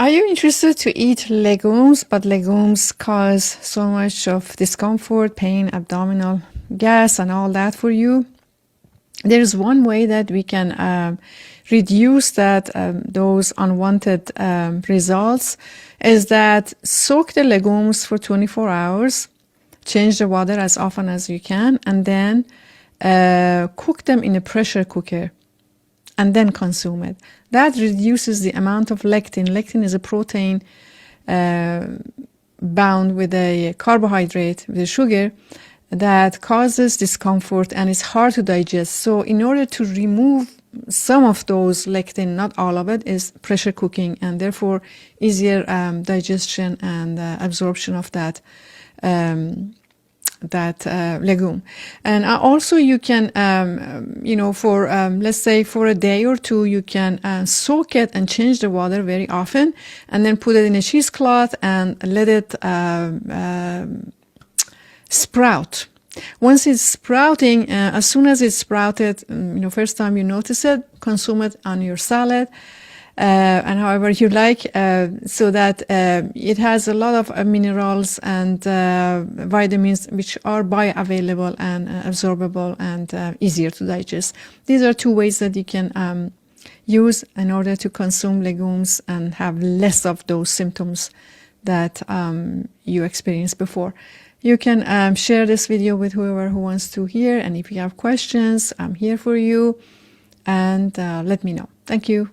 Are you interested to eat legumes, but legumes cause so much of discomfort, pain, abdominal gas, and all that for you? There's one way that we can reduce that those unwanted results is that soak the legumes for 24 hours, change the water as often as you can, and then cook them in a pressure cooker and then consume it. That reduces the amount of lectin. Lectin is a protein bound with a carbohydrate, with a sugar, that causes discomfort and is hard to digest. So in order to remove some of those lectin, not all of it, is pressure cooking, and therefore easier digestion and absorption of that legume. And also you can, for let's say for a day or two, you can soak it and change the water very often, and then put it in a cheesecloth and let it sprout. Once it's sprouting, as soon as it's sprouted, first time you notice it, consume it on your salad. And however you like, so that it has a lot of minerals and vitamins which are bioavailable and absorbable and easier to digest. These are two ways that you can use in order to consume legumes and have less of those symptoms that you experienced before. You can share this video with whoever who wants to hear, and if you have questions, I'm here for you, and let me know. Thank you.